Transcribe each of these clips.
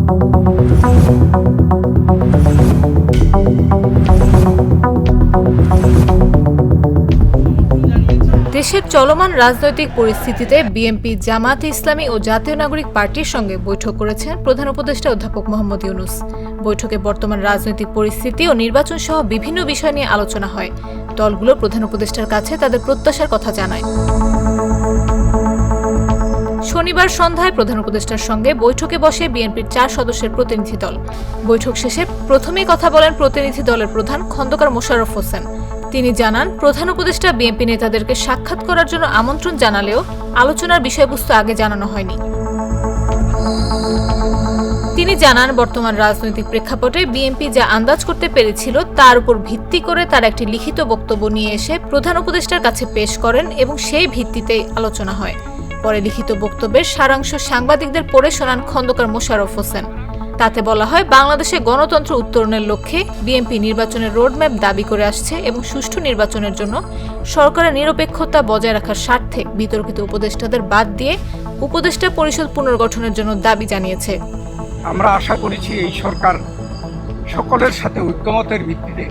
দেশের চলমান রাজনৈতিক পরিস্থিতিতে বিএনপি, জামায়াতে ইসলামী ও জাতীয় নাগরিক পার্টির সঙ্গে বৈঠক করেছেন প্রধান উপদেষ্টা অধ্যাপক মোহাম্মদ ইউনূস। বৈঠকে বর্তমান রাজনৈতিক পরিস্থিতি ও নির্বাচন সহ বিভিন্ন বিষয় নিয়ে আলোচনা হয়। দলগুলো প্রধান উপদেষ্টার কাছে তাদের প্রত্যাশার কথা জানায়। শনিবার সন্ধ্যায় প্রধান উপদেষ্টার সঙ্গে বৈঠকে বসে বিএনপির 4 সদস্যের প্রতিনিধি দল। বৈঠক শেষে প্রথমেই কথা বলেন প্রতিনিধি দলের প্রধান খন্দকার মোশাররফ হোসেন। তিনি জানান, প্রধান উপদেষ্টা বিএনপি নেতাদেরকে সাক্ষাৎ করার জন্য আমন্ত্রণ জানালেও আলোচনার বিষয়বস্তু আগে জানানো হয়নি। তিনি জানান, বর্তমান রাজনৈতিক প্রেক্ষাপটে বিএনপি যা আন্দাজ করতে পেরেছিল তার উপর ভিত্তি করে তার একটি লিখিত বক্তব্য নিয়ে এসে প্রধান উপদেষ্টার কাছে পেশ করেন এবং সেই ভিত্তিতেই আলোচনা হয়। পরে লিখিত বক্তব্যের সারাংশ সাংবাদিকদের পড়ে শোনান খন্দকার মোশাররফ হোসেন। তাতে বলা হয়, বাংলাদেশে গণতন্ত্র উত্তরণের লক্ষ্যে বিএনপি নির্বাচনের রোডম্যাপ দাবি করে আসছে এবং সুষ্ঠু নির্বাচনের জন্য সরকারের নিরপেক্ষতা বজায় রাখার স্বার্থে বিতর্কিত উপদেষ্টাদের বাদ দিয়ে উপদেষ্টা পরিষদ পুনর্গঠনের জন্য দাবি জানিয়েছে। আমরা আশা করেছি এই সরকার সকলের সাথে ঐক্যমতের ভিত্তিতে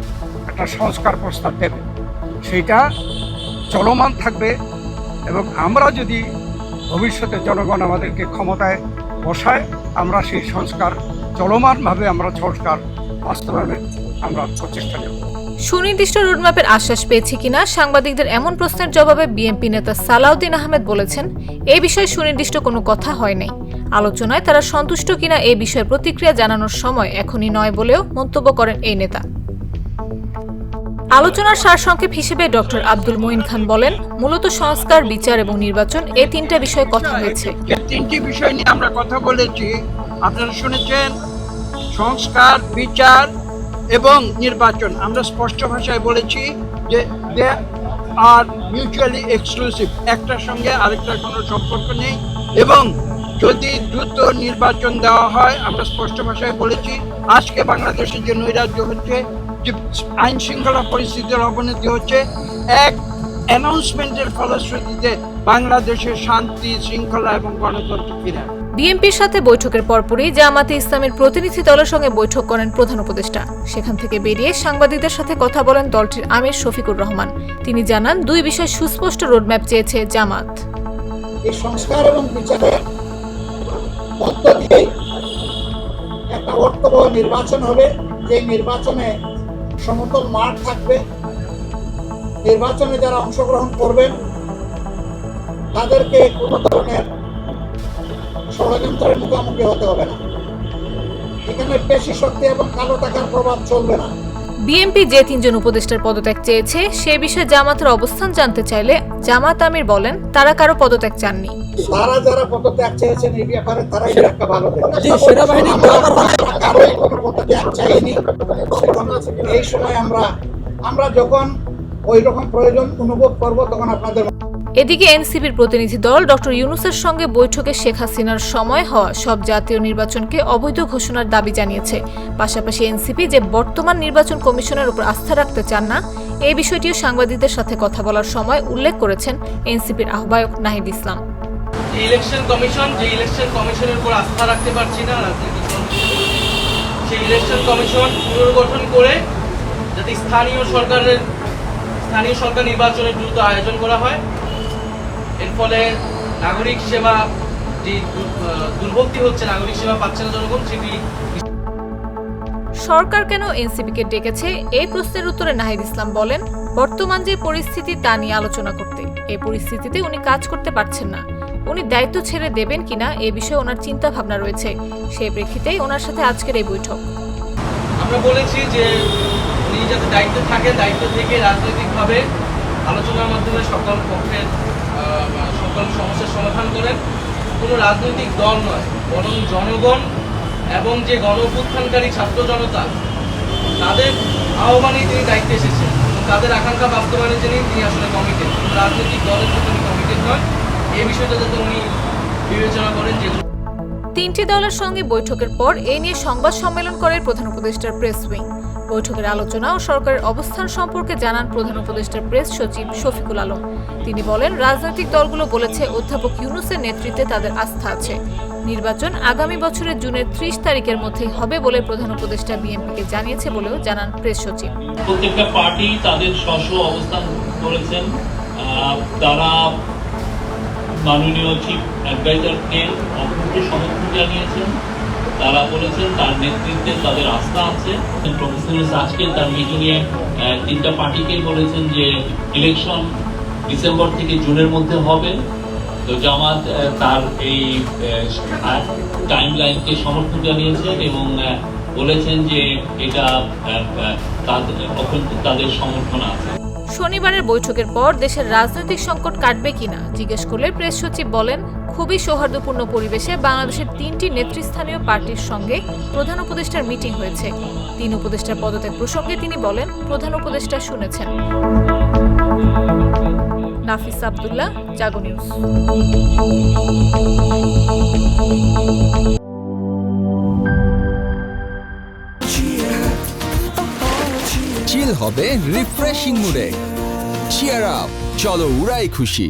একটা সংস্কার প্রস্তাব দেবে, সেটা চলমান থাকবে এবং আমরা যদি ভবিষ্যতে জনগণ আমাদেরকে ক্ষমতায় বসায়, আমরা সেই সংস্কার চলমানভাবে আমরা সংস্কার বাস্তবায়নের আমরা প্রচেষ্টা নেব। সুনির্দিষ্ট রোডম্যাপের আশ্বাস পেয়েছে কিনা সাংবাদিকদের এমন প্রশ্নের জবাবে বিএনপি নেতা সালাউদ্দিন আহমেদ বলেছেন, এই বিষয়ে সুনির্দিষ্ট কোনো কথা হয় নাই। আলোচনায় তারা সন্তুষ্ট কিনা এই বিষয়ে প্রতিক্রিয়া জানানোর সময় এখনই নয় বলেও মন্তব্য করেন এই নেতা। আলোচনার সারসংক্ষেপ হিসেবে ডক্টর আব্দুল মঈন খান বলেন, মূলত সংস্কার, বিচার এবং নির্বাচন এই 3টা বিষয়ে কথা হয়েছে। এই 3টি বিষয় নিয়ে আমরা কথা বলেছি। আপনারা শুনেছেন, সংস্কার, বিচার এবং নির্বাচন। আমরা স্পষ্ট ভাষায় বলেছি যে দে আর মিউচুয়ালি এক্সক্লুসিভ, একটার সঙ্গে আরেকটার কোনো সম্পর্ক নেই এবং যদি দ্রুত নির্বাচন দেওয়া হয়, আমরা স্পষ্ট ভাষায় বলেছি আজকে বাংলাদেশের যে নৈরাজ্য হচ্ছে, যে আইন শৃঙ্খলা পরিস্থিতির অবনতি হচ্ছে, এক অ্যানাউন্সমেন্টের ফলশ্রুতিতে বাংলাদেশের শান্তি, শৃঙ্খলা এবং গণতন্ত্র ফিরে। বিএনপির সাথে বৈঠকের পরপরই জামায়াতে ইসলামের প্রতিনিধি দলের সঙ্গে বৈঠক করেন প্রধান উপদেষ্টা। সেখান থেকে বেরিয়ে সাংবাদিকদের সাথে কথা বলেন দলটির আমির শফিকুর রহমান। তিনি জানান, 2 বিষয় সুস্পষ্ট রোডম্যাপ চেয়েছে জামাত। এই সংস্কার এবং বিচারের মধ্য দিয়ে একটা অর্থবহ নির্বাচন হবে, যে নির্বাচনে সমতল মাঠ থাকবে। নির্বাচনে যারা অংশগ্রহণ করবেন তাদেরকে কোনো ধরনের ষড়যন্ত্রের মুখোমুখি হতে হবে না। এখানে পেশি শক্তি এবং কালো টাকার প্রভাব চলবে না। বিএনপি যে 3 জন উপদেষ্টার পদত্যাগ চেয়েছে সে বিষয়ে জামাতের অবস্থান জানতে চাইলে জামাত আমির বলেন, তারা কারো পদত্যাগ চাননি। তারা যারা পদত্যাগ চেয়েছেন এই ব্যাপারে তারাই একটা ভালো সেনাবাহিনী কারোই কোনো পদত্যাগ চাইনি। এই সময় আমরা যখন ওই রকম প্রয়োজন অনুভব করব তখন আপনাদের। এদিকে এনসিপির প্রতিনিধি দল ডক্টর ইউনূসের সঙ্গে বৈঠকে শেখ হাসিনার সময় হওয়া সব জাতীয় নির্বাচনকে অবৈধ ঘোষণার দাবি জানিয়েছে। পাশাপাশি এনসিপি যে বর্তমান নির্বাচন কমিশনের উপর আস্থা রাখতে চান না, এই বিষয়টিও সাংবাদিকদের সাথে কথা বলার সময় উল্লেখ করেছেন এনসিপির আহ্বায়ক নাহিদ ইসলাম। ইলেকশন কমিশনের উপর আস্থা রাখতে পারছি না, সেই ইলেকশন কমিশন পুনর্গঠন করে যাতে স্থানীয় সরকার নির্বাচনের দ্রুত আয়োজন করা হয়। এর ফলে নাগরিক সেবা যে দুর্ভোগটি হচ্ছে, নাগরিক সেবা পাচ্ছে না জনগণ, সেটি। সরকার কেন এনসিপিকে ডেকেছে এই প্রশ্নের উত্তরে নাহিদ ইসলাম বলেন, বর্তমান যে পরিস্থিতি তা নিয়ে আলোচনা করতে। এই পরিস্থিতিতে উনি কাজ করতে পারছেন না। উনি দায়িত্ব ছেড়ে দেবেন কিনা এ বিষয়ে ওনার চিন্তা ভাবনা রয়েছে। সেই প্রেক্ষিতেই ওনার সাথে আজকের এই বৈঠক। আমরা বলেছি যে উনি যাতে দায়িত্বে থাকেন, দায়িত্ব থেকে রাজনৈতিকভাবে আলোচনার মাধ্যমে সকল পক্ষের সকল সমস্যার সমাধান করেন। কোনো রাজনৈতিক দল নয়, বরং জনগণ এবং যে গণ-অভ্যুত্থানকারী ছাত্র জনতা, তাদের আহ্বানেই তিনি দায়িত্বে এসেছেন। তাদের আকাঙ্ক্ষা বাস্তবায়নের জন্যই তিনি আসলে কমিটেড। রাজনৈতিক দলের জন্য তিনি কমিটেড নয়। এই বিষয়টা যাতে উনি বিবেচনা করেন। যে 3টি দলের সঙ্গে বৈঠকের পর এ নিয়ে সংবাদ সম্মেলন করে প্রধান উপদেষ্টার প্রেস উইং। বৈঠকের আলোচনা ও সরকারের অবস্থান সম্পর্কে জানান প্রধান উপদেষ্টার প্রেস সচিব শফিকুল আলম। তিনি বলেন, রাজনৈতিক দলগুলো বলেছে অধ্যাপক ইউনূসের নেতৃত্বে তাদের আস্থা আছে। নির্বাচন আগামী বছরের জুনের 30 তারিখের মধ্যেই হবে বলে প্রধান উপদেষ্টা বিএনপিকে জানিয়েছে বলেও জানান প্রেস সচিব। প্রত্যেকটা পার্টি তাদের স্ব অবস্থান করেছেন। তারা মাননীয় চিফ অ্যাডভাইজারকে অপূর্ব সমর্থন জানিয়েছেন। তারা বলেছেন তার নেতৃত্বে তাদের আস্থা আছে। প্রফেসর আজকে তার মিটিংয়ে তিনটা পার্টিকেই বলেছেন যে ইলেকশন ডিসেম্বর থেকে জুনের মধ্যে হবে। তো জামাত তার এই টাইমলাইনকে সমর্থন জানিয়েছেন এবং বলেছেন যে এটা তাদের সমর্থন আছে। শনিবারের বৈঠকের পর দেশের রাজনৈতিক সংকট কাটবে কিনা জিজ্ঞেস করলে প্রেস সচিব বলেন, খুবই সৌহার্দ্যপূর্ণ পরিবেশে বাংলাদেশের 3টি নেতৃস্থানীয় পার্টির সঙ্গে প্রধান উপদেষ্টার মিটিং হয়েছে। 3 উপদেষ্টার পদত্যাগ প্রসঙ্গে তিনি বলেন, প্রধান উপদেষ্টা শুনেছেন। নাফিস আব্দুল্লাহ, জাগো নিউজ। চিল হবে রিফ্রেশিং মুডে। চিয়ার আপ, চলো উড়াই খুশি।